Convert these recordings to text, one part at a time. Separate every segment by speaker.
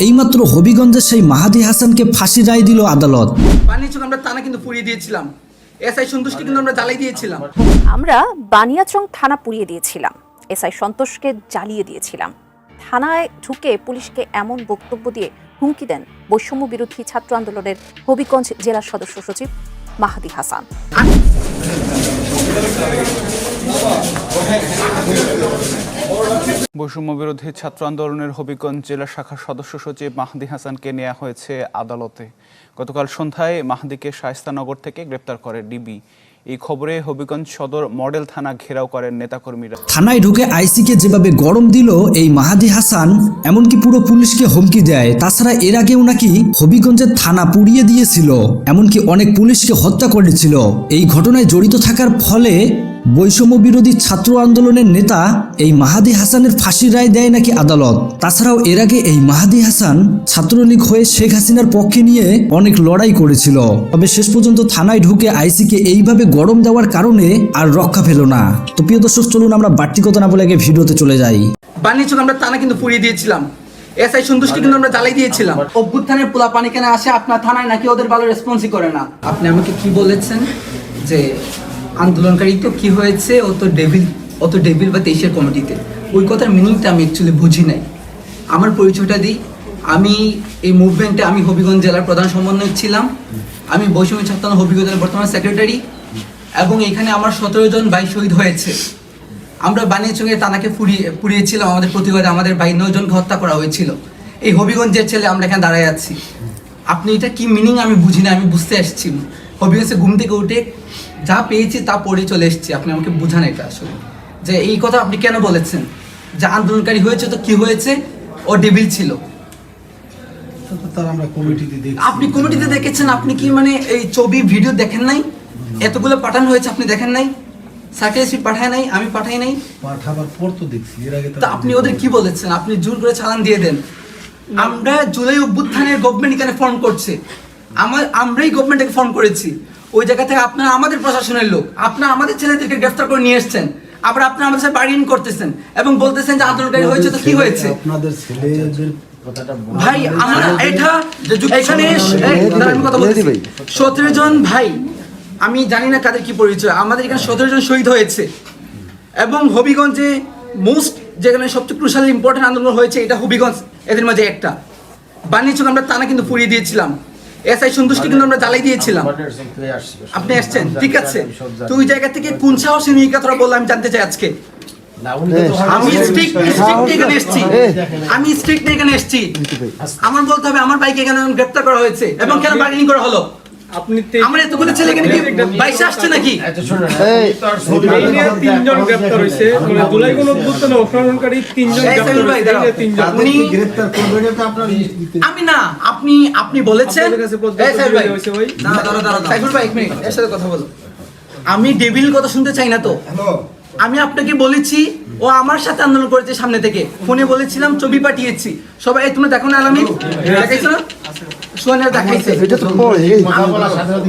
Speaker 1: এইমাত্র হবিগঞ্জের সেই মাহাদি হাসানকে ফাঁসি রায় দিল আদালত।
Speaker 2: বানিয়াচং আমরা থানা কিন্তু পুড়িয়ে দিয়েছিলাম, এসআই সন্তোষকে কিন্তু আমরা জ্বালাই দিয়েছিলাম।
Speaker 3: আমরা বানিয়াচং থানা পুড়িয়ে দিয়েছিলাম, এসআই সন্তোষকে জ্বালিয়ে দিয়েছিলাম। থানায় ঢুকে পুলিশকে এমন বক্তব্য দিয়ে হুমকি দেন বৈষম্য বিরোধী ছাত্র আন্দোলনের হবিগঞ্জ জেলা সদস্য সচিব মাহাদি হাসান।
Speaker 4: বৈষম্য বিরোধী ছাত্র আন্দোলনের হবিগঞ্জ জেলা শাখার সদস্য সচিব মাহাদি হাসানকে নেওয়া হয়েছে আদালতে। গতকাল সন্ধ্যায় মাহাদিকে শায়েস্তানগর থেকে গ্রেপ্তার করে ডিবি। এই খবরে হবিগঞ্জ সদর মডেল থানা ঘেরাও করেন নেতাকর্মীরা।
Speaker 1: থানায় ঢুকে আইসিকে যেভাবে গরম দিল এই মাহাদি হাসান, এমনকি পুরো পুলিশকে হুমকি দেয়। তাছাড়া এর আগেও নাকি হবিগঞ্জের থানা পুড়িয়ে দিয়েছিল, এমনকি অনেক পুলিশকে হত্যা করেছিল। এই ঘটনায় জড়িত থাকার ফলে বৈষম্য বিরোধী ছাত্র আন্দোলনের নেতা এই মাহাদি হাসানের ফাঁসির রায় দেয় নাকি আদালত। তাছাড়াও এর আগে এই মাহাদি হাসান ছাত্রলীগ হয়ে শেখ হাসিনার পক্ষে নিয়ে অনেক লড়াই করেছিল। তবে শেষ পর্যন্ত থানায় ঢুকে আইসিকে এইভাবে গরম দেওয়ার কারণে আর রক্ষা পেল না। তো প্রিয় দর্শক, চলুন আমরা বাড়তি কথা না বলে আগে ভিডিওতে চলে যাই।
Speaker 2: বানিয়াচং আমরা থানা কিন্তু পুড়িয়ে দিয়েছিলাম, এসআই সন্তোষকে কিন্তু আমরা জ্বালাই দিয়েছিলাম। অভ্যুত্থানের পোলা পানি কেন আসে আপনার থানায়, নাকি ওদের ভালো রেসপন্সই করে না? আপনি আমাকে কি বলেছেন যে আন্দোলনকারী তো কি হয়েছে, ও তো ডেভিল বা 23-এর কমিটিতে। ওই কথার মিনিংটা আমি অ্যাকচুয়ালি বুঝি নাই। আমার পরিচয়টা দিই, আমি এই মুভমেন্টে আমি হবিগঞ্জ জেলার প্রধান সমন্বয়ক ছিলাম। আমি বৈষম্য ছাত্র আন্দোলন হবিগঞ্জ জেলার বর্তমান সেক্রেটারি, এবং এখানে আমার 17 জন ভাই শহীদ হয়েছে। আমরা বানিয়াচংয়ের থানাকে পুড়িয়েছিলাম, আমাদের প্রতিবাদে আমাদের ভাই 9 জনকে হত্যা করা হয়েছিল। এই হবিগঞ্জের ছেলে আমরা এখানে দাঁড়ায় আছি। আপনি এটা কি মিনিং আমি বুঝি না, আমি বুঝতে আসছি। হবিগঞ্জে ঘুম থেকে উঠে যা পেয়েছি তা পড়ে চলে এসেছি। আপনি আমাকে বুঝান এটা আসলে, যে এই কথা আপনি কেন বলেছেন যে আন্দোলনকারী হয়েছে তো কি হয়েছে, ও ডেভিল ছিল। আপনি কমিটিতে দেখেছেন, আপনি কি মানে এই ছবি ভিডিও দেখেন নাই? এতগুলো পাঠানো হয়েছে, আপনি দেখেন নাই? সার্কেল পাঠায় নাই, আমি পাঠাই নাই,
Speaker 5: পাঠাবার পর তো দেখছি। এর আগে
Speaker 2: তা আপনি ওদের কি বলেছেন? আপনি জোর করে চালান দিয়ে দেন। আমরা জুলাই অভ্যুত্থানের গভর্নমেন্ট এখানে ফর্ম করছে, আমরাই গভর্নমেন্টকে ফর্ম করেছি। ওই জায়গা থেকে আপনারা আমাদের প্রশাসনের লোক, আপনারা আমাদের ছেলেদেরকে গ্রেফতার করে নিয়ে এসছেন, আবার আপনারা আমাদের সাথে বার্গেনিং করতেছেন এবং বলতেছেন যে আন্দোলনকারী হয়েছে তো কি হয়েছে।
Speaker 5: আপনাদের ছেলেদের
Speaker 2: ভাই আমরা এটা এখানে আমি কথা বলতেছি, 17 জন ভাই, আমি জানি না কাদের কি পরিচয়, আমাদের এখানে 17 জন শহীদ হয়েছে। এবং হবিগঞ্জে মোস্ট যেখানে সবচেয়ে ক্রুশাল ইম্পর্টেন্ট আন্দোলন হয়েছে, এটা হবিগঞ্জ এদের মাঝে একটা। বানিয়াচং আমরা থানা কিন্তু পুড়িয়ে দিয়েছিলাম, এসআই সন্তোষকে কিন্তু আমরা জ্বালাই দিয়েছিলাম। আপনি আসছেন, ঠিক আছে, তো ওই জায়গা থেকে কোন সাহসে নিয়ে কথাটা বললাম আমি জানতে চাই আজকে। আমি স্ট্রিক্ট এখানে এসেছি, আমার বলতে হবে আমার বাইকে এখানে গ্রেফতার করা হয়েছে এবং কেন বার্গেনিং করা হলো। আমার এতগুলো ছেলে এখানে কি বাইশে আসছে নাকি?
Speaker 6: তিনজন গ্রেফতার হয়েছে, মানে জুলাই গণঅভ্যুত্থানে অংশগ্রহণকারী তিনজন গ্রেফতার হয়েছে।
Speaker 2: আমি না, আপনি বলেছেন এর সাথে কথা বলো। আমি ডেভিল কথা শুনতে চাই না তো। আমি আপনাকে বলেছি ও আমার সাথে আন্দোলন করেছে, সামনে থেকে ফোনে বলেছিলাম, ছবি পাঠিয়েছি। সবাই তুমি দেখো না, আলামিন দেখাইছো না? সোনিয়া দেখাইছে,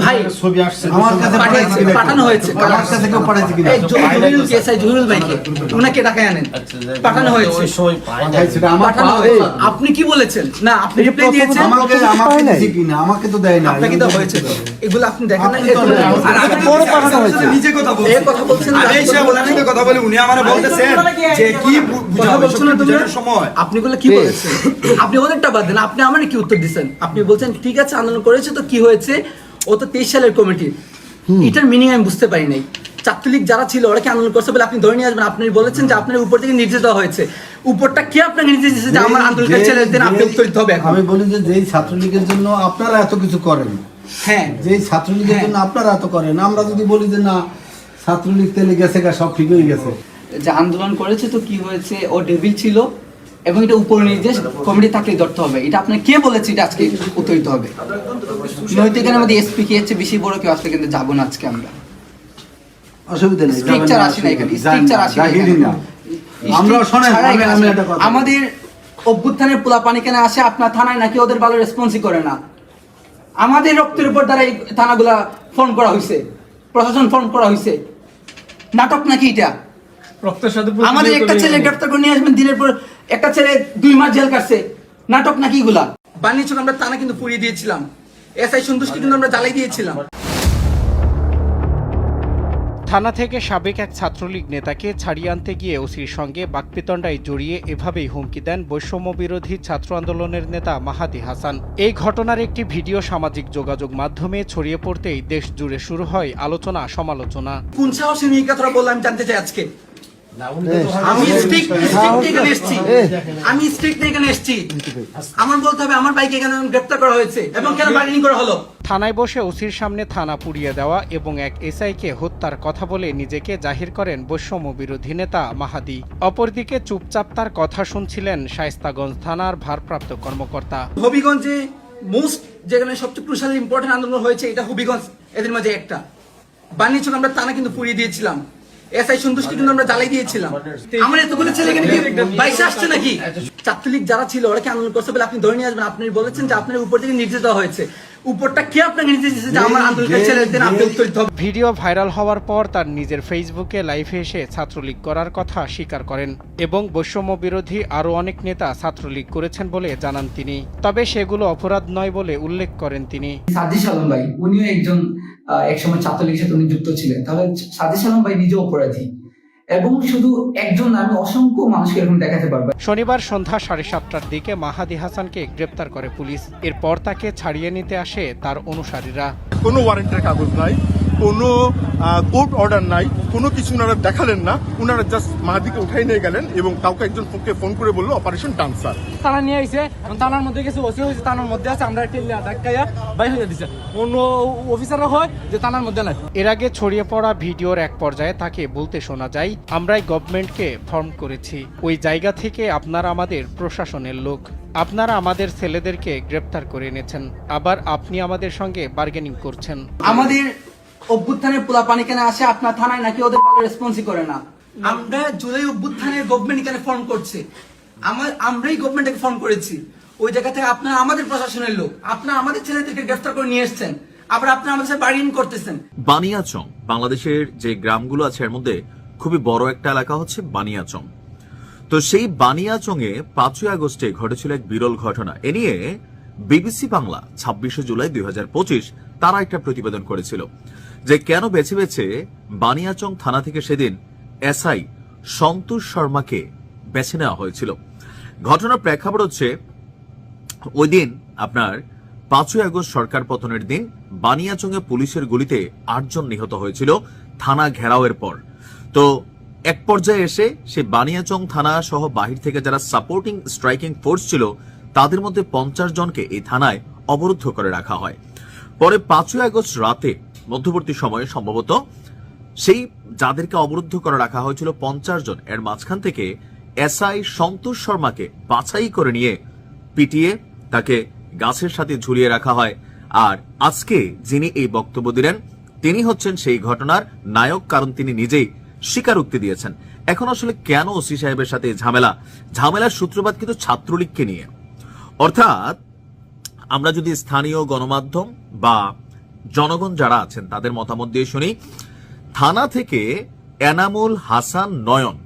Speaker 2: ভাই আমার কাছে পাঠানো হয়েছে, আমার কাছে কেউ পাঠাইছে কিনা? এই জহুরুল কেসাই, জহুরুল ভাইকে উনাকে ঢাকায় আনেন, পাঠানো হয়েছে। পাঠানো হয়েছে। আপনি কি বলেছেন? না আপনি রিপ্লাই দিয়েছেন, আমাকে দিয়েছে কিনা? আমাকে তো দেয় না। আপনাকে তো হয়েছে, এগুলো আপনি দেখেন না। আর আপনি বড় পাঠানো হয়েছে, নিজে কথা বলছেন, এই কথা বলছেন, আমি এসে বললাম কথা বলে উনি আমারে বলতেছেন যে কি কথা বলছেন না তুমি সময়। আপনি বলে কি বলেছেন? আপনি ওদেরটা বাদ দেন, আপনি আমারে কি উত্তর দিবেন? আপনি বলছেন ঠিক আছে আন্দোলন করেছে তো কি হয়েছে, ও তো 23 সালের কমিটি। এটার মিনিং আমি বুঝতে পারি নাই। ছাত্রলীগ যারা ছিল ওরা কি আন্দোলন করছে বলে আপনি ধরে নিয়ে আসবেন? আপনি বলেছেন যে আপনার উপর থেকে নির্দেশ দেওয়া হয়েছে, উপরটা কে আপনাকে নির্দেশ দিয়েছে যে আমার আন্দোলনকারী ছেলেদের আপনি উত্তর দিতে হবে?
Speaker 5: আমি বলি যে যেই ছাত্রলীগের জন্য আপনারা এত কিছু করেন,
Speaker 2: হ্যাঁ
Speaker 5: যেই ছাত্রলীগের জন্য আপনারা এত করেন, আমরা যদি বলি যে না ছাত্রলীগ তেলে গেছে গা, সব ঠিক হয়ে গেছে,
Speaker 2: যে আন্দোলন করেছে তো কি হয়েছে, ও ডেভিল ছিল এবং এটা উপর নির্দেশ কমিটি থাকলে ধরতে হবে। এটা আপনার কে বলেছে? এটা আজকে উত্তর দিতে হবে। নৈতিক আমাদের এসপি কে হচ্ছে বেশি বড় কেউ আসলে কিন্তু যাবো না আজকে আমরা।
Speaker 5: অসুবিধা নেই,
Speaker 2: স্ট্রিকচার আসি না এখানে, স্ট্রিকচার আসি না।
Speaker 5: আমরা শোনেন, আমি একটা কথা,
Speaker 2: আমাদের অভ্যুত্থানের পোলা পানি কেন আসে আপনার থানায়, নাকি ওদের ভালো রেসপন্সই করে না? আমাদের রক্তের উপর দ্বারা এই থানাগুলা ফর্ম করা হয়েছে, প্রশাসন ফর্ম করা হয়েছে। নাটক নাকি এটা?
Speaker 6: রক্তের সাথে
Speaker 2: আমাদের একটা ছেলে গ্রেফতার করে নিয়ে আসবেন, দিনের পর একটা ছেলে 2 মাস জেল কাটছে, নাটক নাকি এগুলা? বানিয়েছিল আমরা থানা কিন্তু পুড়িয়ে দিয়েছিলাম, এসআই সন্তোষকে কিন্তু আমরা জ্বালাই দিয়েছিলাম।
Speaker 7: থানা থেকে সাবেক এক ছাত্রলীগ নেতাকে ছাড়িয়ে আনতে গিয়ে ওসির সঙ্গে বাকপিতণ্ডায় জড়িয়ে এভাবেই হুমকি দেন বৈষম্য বিরোধী ছাত্র আন্দোলনের নেতা মাহাদি হাসান। এই ঘটনার একটি ভিডিও সামাজিক যোগাযোগ মাধ্যমে ছড়িয়ে পড়তেই দেশ জুড়ে শুরু হয় আলোচনা সমালোচনা।
Speaker 2: কোন সাহসে নিয়ে কথাটা বললাম আমি জানতে চাই আজকে। আমি স্ট্রিক্ট এখানে এসেছি, আমি স্ট্রিক্ট এখানে এসেছি। আমার বলতে হবে আমার বাইকে কেন গ্রেপ্তার করা হয়েছে এবং কেন বার্গেনিং করা হলো।
Speaker 7: থানায় বসে ওসির সামনে থানা পুড়িয়ে দেওয়া এবং এক এসআইকে হত্যার কথা বলে নিজেকে জাহির করেন বৈষম্য বিরোধী নেতা মাহাদি। অপরদিকে চুপচাপ তার কথা শুনছিলেন শায়েস্তাগঞ্জ থানার ভারপ্রাপ্ত কর্মকর্তা।
Speaker 2: হবিগঞ্জে মোস্ট যেখানে সবচেয়ে ক্রুশাল ইম্পর্টেন্ট আন্দোলন হয়েছে এটা হবিগঞ্জ, এদের মাঝে একটা। বানিয়েছিল আমরা থানা কিন্তু পুড়িয়ে দিয়েছিলাম, এসআই সন্তোষকে কিন্তু আমরা জ্বালাই দিয়েছিলাম। আমার এতগুলো ছেলে এখানে কি বাইশে আসছে নাকি? ছাত্রলীগ যারা ছিল ওরা কি আন্দোলন করছে বলে আপনি ধরে নিয়ে আসবেন? আপনি বলেছেন যে আপনার উপর থেকে নির্দেশ দেওয়া হয়েছে, উপরটা কে আপনাকে নির্দেশ দিয়েছে যে আমার আন্দোলনের ছেলেদের আপনি উত্তর দিতে হবে?
Speaker 7: ভিডিও ভাইরাল হওয়ার পর তার নিজের ফেসবুকে লাইভে এসে ছাত্রলীগ করার কথা স্বীকার করেন এবং বৈষম্য বিরোধী আরও অনেক নেতা ছাত্রলীগ করেছেন বলে জানান তিনি। তবে সেগুলো অপরাধ নয় বলে উল্লেখ করেন তিনি।
Speaker 8: সাদিস আলম ভাই উনিও একজন একসময় ছাত্রলীগের সাথে উনি যুক্ত ছিলেন, তাহলে সাদিস আলম ভাই নিজেও অপরাধী এবং শুধু একজন না, আমি অসংখ্য মানুষকে এরকম দেখাতে পারবো।
Speaker 7: শনিবার সন্ধ্যা 7:30টার দিকে মাহাদি হাসানকে গ্রেপ্তার করে পুলিশ। এরপর তাকে ছাড়িয়ে নিতে আসে তার অনুসারীরা।
Speaker 9: কোনো ওয়ারেন্টের কাগজ নাই, কোনো কোর্ট অর্ডার নাই, কোনো কিছু ওনারা দেখালেন না। ওনারা জাস্ট মাহাদিকে উঠাই নিয়ে গেলেন এবং কাউকে একজন ফোন করে বললো অপারেশন ডান স্যার।
Speaker 6: থানা নিয়ে আইছে, থানার মধ্যে গেছে, ওসি হয়েছে থানার মধ্যে আছে, আমরা ধাক্কাইয়া বাই হয়ে দিছে। অন্য অফিসাররা হয় যে থানার মধ্যে নাই।
Speaker 7: এর আগে ছড়িয়ে পড়া ভিডিওর এক পর্যায়ে তাকে বলতে শোনা যায়, আমরাই গভর্নমেন্টকে ফর্ম করেছি, ওই জায়গা থেকে আপনারা আমাদের প্রশাসনের লোক, আপনারা আমাদের ছেলেদেরকে গ্রেপ্তার করে এনেছেন, আবার আপনি আমাদের সঙ্গে বার্গেনিং করছেন।
Speaker 2: আমাদের অভ্যুত্থানের পোলা পানি কেন আসে আপনার থানায় নাকি ওদের ভালো রেসপন্সই করে না? আমরা জুলাই অভ্যুত্থানের গভর্নমেন্ট এখানে ফর্ম করছে, আমরাই গভর্নমেন্টকে ফর্ম করেছি। ওই জায়গা থেকে আপনারা আমাদের প্রশাসনের লোক, আপনারা আমাদের ছেলেদেরকে গ্রেফতার করে নিয়ে এসেছেন, আবার আপনারা আমাদের সাথে বার্গেনিং করতেছেন।
Speaker 10: বানিয়াচং বাংলাদেশের যে গ্রামগুলো আছে এর মধ্যে খুবই বড় একটা এলাকা হচ্ছে বানিয়াচং। তো সেই বানিয়াচং এ 5ই আগস্টে ঘটেছিল এক বিরল ঘটনা। এ নিয়ে বিবিসি বাংলা 26শে জুলাই 2025 তারা একটা প্রতিবেদন করেছিল যে কেন বেছে বেছে বানিয়াচং থানা থেকে সেদিন এসআই সন্তোষ শর্মাকে বেছে নেওয়া হয়েছিল। ঘটনার প্রেক্ষাপট হচ্ছে ওই দিন আপনার 5ই আগস্ট সরকার পতনের দিন বানিয়াচংয়ে পুলিশের গুলিতে 8 জন নিহত হয়েছিল থানা ঘেরাওয়ের পর। তো এক পর্যায়ে এসে সে বানিয়াচং থানা সহ বাহির থেকে যারা সাপোর্টিং স্ট্রাইকিং ফোর্স ছিল তাদের মধ্যে 50 জনকে এই থানায় অবরুদ্ধ করে রাখা হয়। পরে 5ই আগস্ট রাতে মধ্যবর্তী সময়ে সম্ভবত সেই যাদেরকে অবরুদ্ধ করে রাখা হয়েছিল 50 জন, এর মাঝখান থেকে এসআই সন্তোষ শর্মাকে বাছাই করে নিয়ে পিটিয়ে তাকে গাছের সাথে ঝুলিয়ে রাখা হয়। আর আজকে যিনি এই বক্তব্য দিলেন তিনি হচ্ছেন সেই ঘটনার নায়ক, কারণ তিনি নিজেই স্বীকারোক্তি দিয়েছেন। এখন আসলে কেন ওসি সাহেবের সাথে ঝামেলার সূত্রপাত কিন্তু ছাত্রলীগকে নিয়ে। অর্থাৎ আমরা যদি স্থানীয় গণমাধ্যম বা জনগণ যারা আছেন তাদের মতামত দিয়ে শুনি, থানা থেকে এনামুল হাসান নয়ন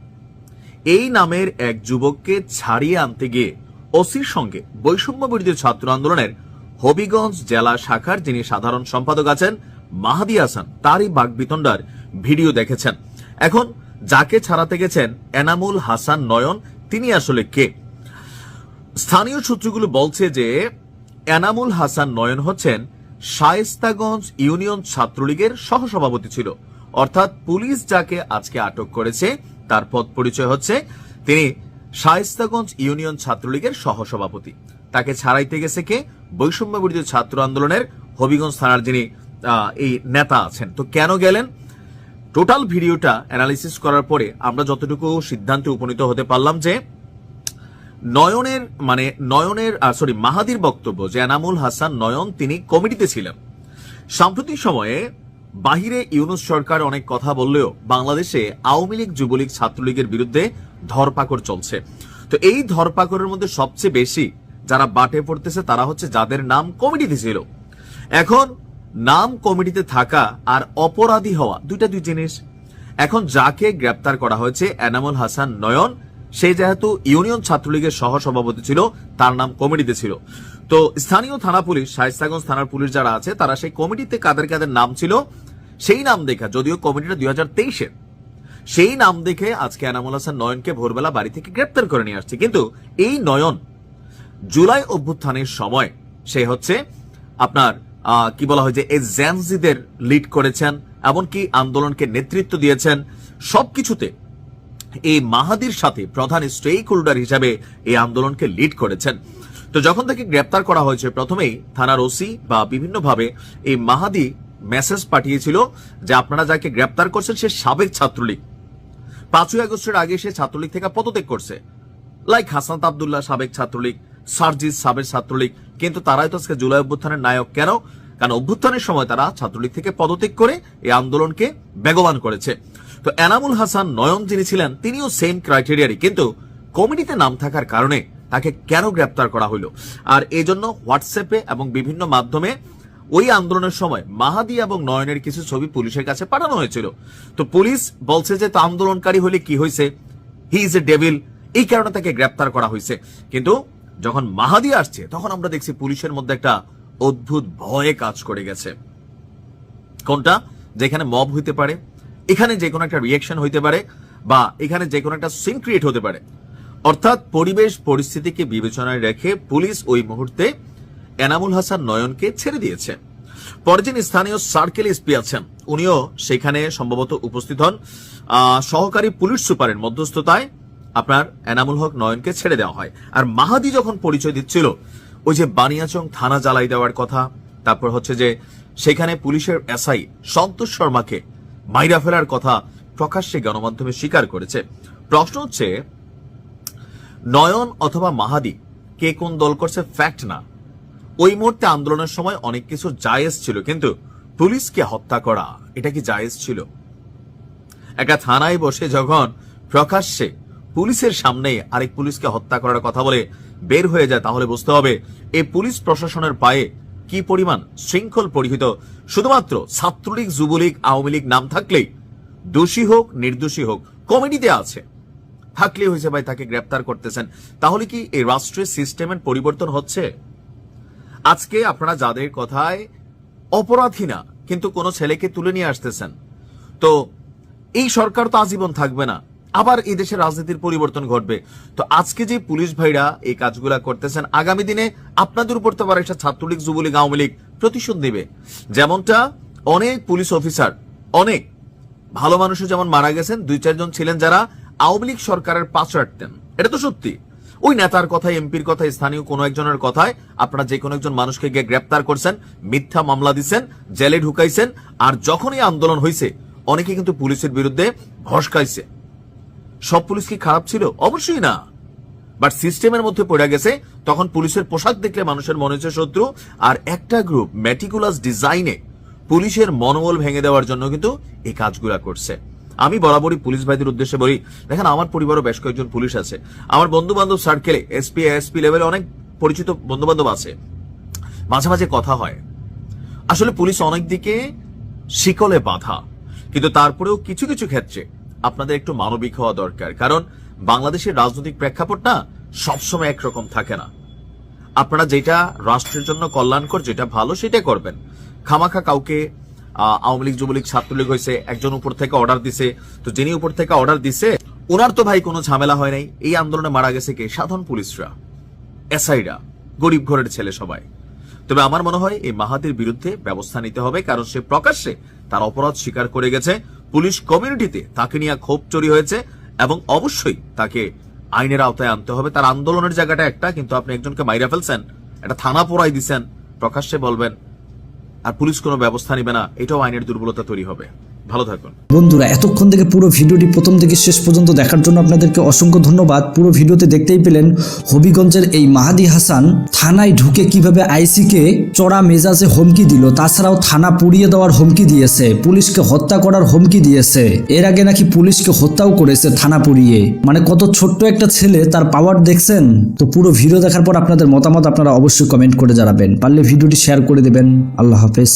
Speaker 10: এই নামের এক যুবককে ছাড়িয়ে আনতে গিয়ে ওসির সঙ্গে বৈষম্য বিরোধী ছাত্র আন্দোলনের হবিগঞ্জ জেলা শাখার যিনি সাধারণ সম্পাদক আছেন মাহাদি হাসান তারই বাকবিতণ্ডার ভিডিও দেখেছেন। এখন যাকে ছাড়াতে গেছেন এনামুল হাসান নয়ন, তিনি আসলে কে? স্থানীয় সূত্রগুলো বলছে যে এনামুল হাসান নয়ন হচ্ছেন শায়েস্তাগঞ্জ ইউনিয়ন ছাত্রলীগের সহসভাপতি ছিল। অর্থাৎ পুলিশ যাকে আজকে আটক করেছে তার পদ পরিচয় হচ্ছে তিনি শায়েস্তাগঞ্জ ইউনিয়ন ছাত্রলীগের সহসভাপতি। তাকে ছাড়াইতে গেছে কে? বৈষম্য বিরোধী ছাত্র আন্দোলনের হবিগঞ্জ থানার যিনি এই নেতা আছেন। তো কেন গেলেন? টোটাল ভিডিওটা অ্যানালিসিস করার পরে আমরা যতটুকু সিদ্ধান্তে উপনীত হতে পারলাম যে মাহাদির বক্তব্য যে এনামুল হাসান নয়ন তিনি কমিটিতে ছিলেন। সাম্প্রতিক সময়ে বাহিরে ইউনূস সরকার অনেক কথা বললেও বাংলাদেশে আওয়ামী লীগ, যুবলীগ, ছাত্রলীগের বিরুদ্ধে ধরপাকড় চলছে। তো এই ধরপাকড়ের মধ্যে সবচেয়ে বেশি যারা বাটে পড়তেছে তারা হচ্ছে যাদের নাম কমিটিতে ছিল। এখন নাম কমিটিতে থাকা আর অপরাধী হওয়া দুই জিনিস। এখন যাকে গ্রেপ্তার করা হয়েছে এনামুল হাসান নয়ন, সে যেহেতু ইউনিয়ন ছাত্রলীগের সহসভাপতি ছিল, তার নাম কমিটিতে ছিল। তো স্থানীয় থানা পুলিশ, শায়েস্তাগঞ্জ থানার পুলিশ যারা আছে, তারা সেই কমিটিতে কাদের কাদের নাম ছিল সেই নাম দেখা, যদিও কমিটিটা 2023-এর, সেই নাম দেখে আজকে এনামুল হাসান নয়নকে ভোরবেলা বাড়ি থেকে গ্রেপ্তার করে নিয়ে আসছে। কিন্তু এই নয়ন জুলাই অভ্যুত্থানের সময় সে হচ্ছে আপনার কি বলা হয় যে এই জেনজিদের লিড করেছেন, এমনকি আন্দোলনকে নেতৃত্ব দিয়েছেন। সবকিছুতে এই মাহাদির সাথে প্রধান স্টেক হোল্ডার হিসাবে এই আন্দোলনকে লিড করেছেন। তো যখন তাকে গ্রেপ্তার করা হয়েছে, প্রথমেই থানার ওসি বা বিভিন্নভাবে এই মাহাদি মেসেজ পাঠিয়েছিল যে আপনারা যাকে গ্রেপ্তার করছেন সে সাবেক ছাত্রলীগ, 5ই আগস্টের আগে সে ছাত্রলীগ থেকে পদত্যাগ করছে, লাইক হাসান আব্দুল্লাহ সাবেক ছাত্রলীগ, সার্জিস সাবেক ছাত্রলীগ। কিন্তু তারাই তো আজকে জুলাই অভ্যুত্থানের নায়ক। কেন? কারণ অভ্যুত্থানের সময় তারা ছাত্রলীগ থেকে পদত্যাগ করে এই আন্দোলনকে বেগবান করেছে। তো এনামুল হাসান নয়ন যিনি ছিলেন, তিনিও সেম ক্রাইটেরিয়ারই, কিন্তু কমিটিতে নাম থাকার কারণে তাকে কেন গ্রেপ্তার করা হলো? আর এই জন্য হোয়াটসঅ্যাপে এবং বিভিন্ন মাধ্যমে ওই আন্দোলনের সময় মাহাদি এবং নয়নের কিছু ছবি পুলিশের কাছে পাঠানো হয়েছিল। তো পুলিশ বলছে যে তো আন্দোলনকারী হলে কি হয়েছে, হি ইজ এ ডেভিল, এই কারণে তাকে গ্রেপ্তার করা হয়েছে। কিন্তু যখন মাহাদি আসছে তখন আমরা দেখছি পুলিশের মধ্যে একটা অদ্ভুত ভয়ে কাজ করে গেছে। কোনটা? যেখানে মব হইতে পারে, এখানে যে কোনো একটা রিয়াকশন হইতে পারে, বা এখানে যে কোনো একটা সিন ক্রিয়েট হতে পারে। অর্থাৎ পরিবেশ পরিস্থিতিকে বিবেচনায় রেখে পুলিশ ওই মুহূর্তে এনামুল হাসান নয়নকে ছেড়ে দিয়েছে। পরে যিনি স্থানীয় সার্কেল এসপি আছেন, উনিও সেখানে সম্ভবত উপস্থিত হন। সহকারী পুলিশ সুপারের মধ্যস্থতায় আপনার এনামুল হক নয়নকে ছেড়ে দেওয়া হয়। আর মাহাদি যখন পরিচয় দিচ্ছিল ওই যে বানিয়াচং থানা জ্বালাই দেওয়ার কথা, তারপর হচ্ছে যে সেখানে পুলিশের এসআই সন্তোষ শর্মাকে মাইরা ফেলার কথা প্রকাশ্যে গণমাধ্যমে স্বীকার করেছে। প্রশ্ন হচ্ছে নয়ন অথবা মাহাদি কে কোন দল করছে ফ্যাক্ট না, ওই মুহূর্তে আন্দোলনের সময় অনেক কিছু জায়েজ ছিল, কিন্তু পুলিশকে হত্যা করা এটা কি জায়েজ ছিল? একটা থানায় বসে যখন প্রকাশ্যে পুলিশের সামনে আরেক পুলিশকে হত্যা করার কথা বলে বের হয়ে যায়, তাহলে বুঝতে হবে এই পুলিশ প্রশাসনের পায়ে কি পরিমাণ শৃঙ্খল পরিহিত। শুধুমাত্র ছাত্রলীগ, যুবলীগ, আওয়ামী লীগ নাম থাকলেই দোষী হোক নির্দোষী হোক কমিটিতে আছে থাকলে হয়েছে ভাই তাকে গ্রেপ্তার করতেছেন। তাহলে কি এই রাষ্ট্রের সিস্টেমের পরিবর্তন হচ্ছে? আজকে আপনারা যাদের কথায় অপরাধী না কিন্তু কোন ছেলেকে তুলে নিয়ে আসতেছেন, তো এই সরকার তো আজীবন থাকবে না, আবার এই দেশের রাজনীতির পরিবর্তন ঘটবে। তো আজকে যে পুলিশ ভাইরা এই কাজগুলা করতেছেন, আগামী দিনে আপনাদের উপর তো আবার একটা ছাত্রলীগ, যুবলীগ, আওয়ামী লীগ প্রতিশোধ নেবে। যেমনটা অনেক পুলিশ অফিসার, অনেক ভালো মানুষও যেমন মারা গেছেন, 2-4 জন ছিলেন যারা আওয়ামী লীগ সরকারের পাশ রাখতেন, এটা তো সত্যি। ওই নেতার কথায়, এমপির কথায়, স্থানীয় কোনো একজনের কথায় আপনারা যে কোনো একজন মানুষকে গিয়ে গ্রেপ্তার করছেন, মিথ্যা মামলা দিচ্ছেন, জেলে ঢুকাইছেন। আর যখনই আন্দোলন হয়েছে অনেকে কিন্তু পুলিশের বিরুদ্ধে ভসকাইছে। সব পুলিশ কি খারাপ ছিল? অবশ্যই না, বাট সিস্টেমের মধ্যে পড়ে গেছে। তখন পুলিশের পোশাক দেখলে মানুষের মনে হচ্ছে শত্রু। আর একটা গ্রুপ মেটিকুলাস ডিজাইনে পুলিশের মনোবল ভেঙে দেওয়ার জন্য কিন্তু এই কাজগুলা করছে। আমি বরাবরই পুলিশ ভাইদের উদ্দেশ্যে বলি, দেখেন আমার পরিবারও বেশ কয়েকজন পুলিশ আছে, আমার বন্ধু বান্ধব সার্কেলে এসপি লেভেলে অনেক পরিচিত বন্ধু বান্ধব আছে, মাঝে মাঝে কথা হয়। আসলে পুলিশ অনেক দিকে শিকলে বাঁধা, কিন্তু তারপরেও কিছু কিছু ক্ষেত্রে আপনাদের একটু মানবিক হওয়া দরকার। কারণ বাংলাদেশের রাজনৈতিক প্রেক্ষাপটটা সবসময় একরকম থাকে না। আপনারা যেটা রাষ্ট্রের জন্য কল্যাণকর, যেটা ভালো সেটা করবেন। খামাখা কাউকে আওয়ামী লীগ, যুবলীগ, ছাত্রলীগ হয়েছে, একজন উপর থেকে অর্ডার দিছে, তো যিনি উপর থেকে অর্ডার দিছে ওনার তো ভাই কোনো ঝামেলা হয় নাই। এই আন্দোলনে মারা গেছে কে? সাধারণ পুলিশরা, এসআইরা, গরিব ঘরের ছেলে সবাই। তবে আমার মনে হয় এই মাহাদির বিরুদ্ধে ব্যবস্থা নিতে হবে, কারণ সে প্রকাশ্যে তার অপরাধ স্বীকার করে গেছে। পুলিশ কমিউনিটিতে তাকে নিয়ে ক্ষোভ চুরি হয়েছে এবং অবশ্যই তাকে আইনের আওতায় আনতে হবে। তার আন্দোলনের জায়গাটা একটা, কিন্তু আপনি একজনকে মাইরা ফেলছেন, একটা থানা পোড়াই দিচ্ছেন, প্রকাশ্যে বলবেন আর পুলিশ কোনো ব্যবস্থা নিবে না, এটাও আইনের দুর্বলতা তৈরি হবে। ভালো থাকুন
Speaker 1: বন্ধুরা, এতক্ষণ থেকে পুরো ভিডিওটি প্রথম থেকে শেষ পর্যন্ত দেখার জন্য আপনাদেরকে অসংখ্য ধন্যবাদ। পুরো ভিডিওতে দেখতেই পেলেন হবিগঞ্জের এই মাহাদি হাসান থানায় ঢুকে কিভাবে আইসিকে চড়া মেজাজে হুমকি দিল, তাছাড়াও থানা পুড়িয়ে দেওয়ার হুমকি দিয়েছে, পুলিশকে হত্যা করার হুমকি দিয়েছে। এর আগে নাকি পুলিশকে হত্যাও করেছে থানা পুড়িয়ে। মানে কত ছোট্ট একটা ছেলে, তার পাওয়ার দেখছেন? তো পুরো ভিডিও দেখার পর আপনাদের মতামত আপনারা অবশ্যই কমেন্ট করে জানাবেন, পারলে ভিডিওটি শেয়ার করে দেবেন। আল্লাহ হাফেজ।